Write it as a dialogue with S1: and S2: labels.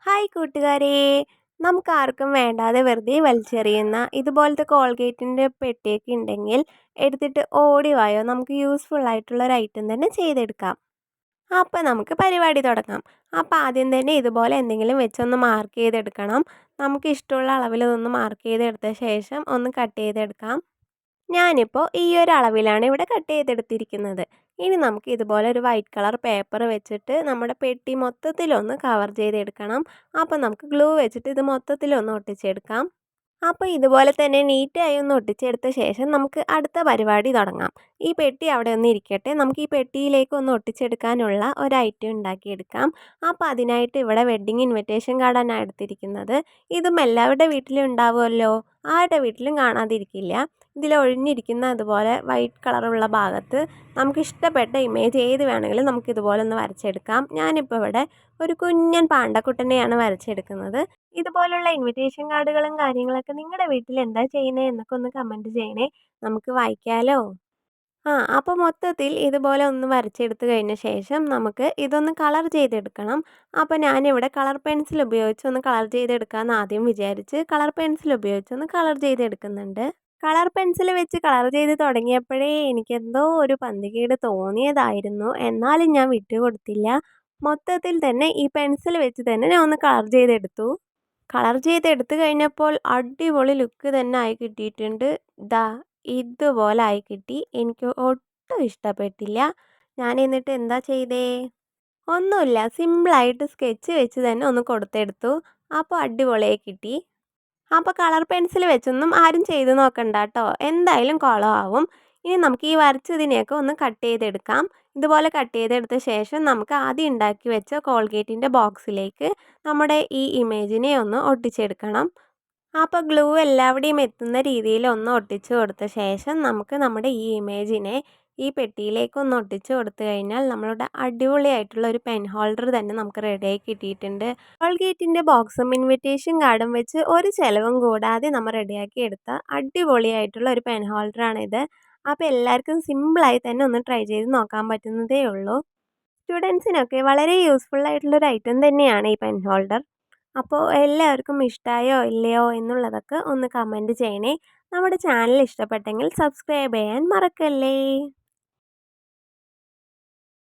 S1: Hi കൂട്ടുകാരേ, നമുക്കാർക്കും വേണ്ടാതെ വെറുതെ വലിച്ചെറിയുന്ന ഇതുപോലത്തെ കോൾഗേറ്റിൻ്റെ പെട്ടിയൊക്കെ ഉണ്ടെങ്കിൽ എടുത്തിട്ട് ഓടി വായോ, നമുക്ക് യൂസ്ഫുൾ ആയിട്ടുള്ള ഒരു ഐറ്റം തന്നെ ചെയ്തെടുക്കാം. അപ്പോൾ നമുക്ക് പരിപാടി തുടങ്ങാം. അപ്പോൾ ആദ്യം തന്നെ ഇതുപോലെ എന്തെങ്കിലും വെച്ചൊന്ന് മാർക്ക് ചെയ്തെടുക്കണം. നമുക്ക് ഇഷ്ടമുള്ള അളവിൽ ഇതൊന്ന് മാർക്ക് ചെയ്തെടുത്ത ശേഷം ഒന്ന് കട്ട് ചെയ്തെടുക്കാം. ഞാനിപ്പോൾ ഈ ഒരു അളവിലാണ് ഇവിടെ കട്ട് ചെയ്തെടുത്തിരിക്കുന്നത്. ഇനി നമുക്ക് ഇതുപോലെ ഒരു വൈറ്റ് കളർ പേപ്പർ വെച്ചിട്ട് നമ്മുടെ പെട്ടി മൊത്തത്തിലൊന്ന് കവർ ചെയ്തെടുക്കണം. അപ്പോൾ നമുക്ക് ഗ്ലൂ വെച്ചിട്ട് ഇത് മൊത്തത്തിലൊന്ന് ഒട്ടിച്ചെടുക്കാം. അപ്പോൾ ഇതുപോലെ തന്നെ നീറ്റായി ഒന്ന് ഒട്ടിച്ചെടുത്ത ശേഷം നമുക്ക് അടുത്ത പരിപാടി തുടങ്ങാം. ഈ പെട്ടി അവിടെ ഒന്ന് ഇരിക്കട്ടെ. നമുക്ക് ഈ പെട്ടിയിലേക്ക് ഒന്ന് ഒട്ടിച്ചെടുക്കാനുള്ള ഒരു ഐറ്റം ഉണ്ടാക്കിയെടുക്കാം. അപ്പോൾ അതിനായിട്ട് ഇവിടെ വെഡ്ഡിങ് ഇൻവിറ്റേഷൻ കാർഡാണ് എടുത്തിരിക്കുന്നത്. ഇതും എല്ലാവരുടെ വീട്ടിലും ഉണ്ടാവുമല്ലോ, ആരുടെ വീട്ടിലും കാണാതിരിക്കില്ല. ഇതിൽ ഒഴിഞ്ഞിരിക്കുന്ന അതുപോലെ വൈറ്റ് കളറുള്ള ഭാഗത്ത് നമുക്ക് ഇഷ്ടപ്പെട്ട ഇമേജ് ഏത് വേണമെങ്കിലും നമുക്ക് ഇതുപോലെ ഒന്ന് വരച്ചെടുക്കാം. ഞാനിപ്പോൾ ഇവിടെ ഒരു കുഞ്ഞൻ പാണ്ടക്കുട്ടനെയാണ് വരച്ചെടുക്കുന്നത്. ഇതുപോലുള്ള ഇൻവിറ്റേഷൻ കാർഡുകളും കാര്യങ്ങളൊക്കെ നിങ്ങളുടെ വീട്ടിൽ എന്താ ചെയ്യുന്നത് എന്നൊക്കെ ഒന്ന് കമൻറ്റ് ചെയ്യണേ, നമുക്ക് വായിക്കാമല്ലോ. അപ്പോൾ മൊത്തത്തിൽ ഇതുപോലെ ഒന്ന് വരച്ചെടുത്ത് കഴിഞ്ഞ ശേഷം നമുക്ക് ഇതൊന്ന് കളർ ചെയ്തെടുക്കണം. അപ്പോൾ ഞാനിവിടെ കളർ പെൻസിൽ ഉപയോഗിച്ച് ഒന്ന് കളർ ചെയ്തെടുക്കാമെന്ന് ആദ്യം വിചാരിച്ച് കളർ പെൻസിൽ ഉപയോഗിച്ച് ഒന്ന് കളർ ചെയ്തെടുക്കുന്നുണ്ട്. കളർ പെൻസിൽ വെച്ച് കളർ ചെയ്ത് തുടങ്ങിയപ്പോഴേ എനിക്കെന്തോ ഒരു പന്തികേട് തോന്നിയതായിരുന്നു. എന്നാലും ഞാൻ വിട്ടുകൊടുത്തില്ല. മൊത്തത്തിൽ തന്നെ ഈ പെൻസിൽ വെച്ച് തന്നെ ഞാൻ ഒന്ന് കളർ ചെയ്തെടുത്തു. കളർ ചെയ്തെടുത്ത് കഴിഞ്ഞപ്പോൾ അടിപൊളി ലുക്ക് തന്നെ ആയി കിട്ടിയിട്ടുണ്ട്. ദാ ഇതുപോലെ ആയി കിട്ടി. എനിക്ക് ഒട്ടും ഇഷ്ടപ്പെട്ടില്ല. ഞാൻ എന്നിട്ട് എന്താ ചെയ്തേ? ഒന്നുമില്ല, സിമ്പിളായിട്ട് സ്കെച്ച് വെച്ച് തന്നെ ഒന്ന് കൊടുത്തെടുത്തു. അപ്പോൾ അടിപൊളിയായി കിട്ടി. അപ്പോൾ കളർ പെൻസിൽ വെച്ചൊന്നും ആരും ചെയ്ത് നോക്കണ്ട കേട്ടോ, എന്തായാലും കുളമാവും. ഇനി നമുക്ക് ഈ വരച്ചതിനെയൊക്കെ ഒന്ന് കട്ട് ചെയ്തെടുക്കാം. ഇതുപോലെ കട്ട് ചെയ്തെടുത്ത ശേഷം നമുക്ക് ആദ്യം ഉണ്ടാക്കി വെച്ച കോൾഗേറ്റിൻ്റെ ബോക്സിലേക്ക് നമ്മുടെ ഈ ഇമേജിനെ ഒന്ന് ഒട്ടിച്ചെടുക്കണം. അപ്പോൾ ഗ്ലൂ എല്ലാവിടെയും എത്തുന്ന രീതിയിൽ ഒന്ന് ഒട്ടിച്ച് കൊടുത്ത ശേഷം നമുക്ക് നമ്മുടെ ഈ ഇമേജിനെ ഈ പെട്ടിയിലേക്ക് ഒന്ന് ഒട്ടിച്ച് കൊടുത്തു കഴിഞ്ഞാൽ നമ്മളുടെ അടിപൊളിയായിട്ടുള്ള ഒരു പെൻ ഹോൾഡർ തന്നെ നമുക്ക് റെഡിയായി കിട്ടിയിട്ടുണ്ട്. കോൾഗേറ്റിൻ്റെ ബോക്സും ഇൻവിറ്റേഷൻ കാർഡും വെച്ച് ഒരു ചിലവും കൂടാതെ നമ്മൾ റെഡിയാക്കി എടുത്ത അടിപൊളിയായിട്ടുള്ള ഒരു പെൻ ഹോൾഡറാണിത്. അപ്പോൾ എല്ലാവർക്കും സിമ്പിളായി തന്നെ ഒന്ന് ട്രൈ ചെയ്ത് നോക്കാൻ പറ്റുന്നതേ ഉള്ളൂ. സ്റ്റുഡൻസിനൊക്കെ വളരെ യൂസ്ഫുൾ ആയിട്ടുള്ളൊരു ഐറ്റം തന്നെയാണ് ഈ പെൻ ഹോൾഡർ. അപ്പോൾ എല്ലാവർക്കും ഇഷ്ടമായോ ഇല്ലയോ എന്നുള്ളതൊക്കെ ഒന്ന് കമൻറ്റ് ചെയ്യണേ. നമ്മുടെ ചാനൽ ഇഷ്ടപ്പെട്ടെങ്കിൽ സബ്സ്ക്രൈബ് ചെയ്യാൻ മറക്കല്ലേ.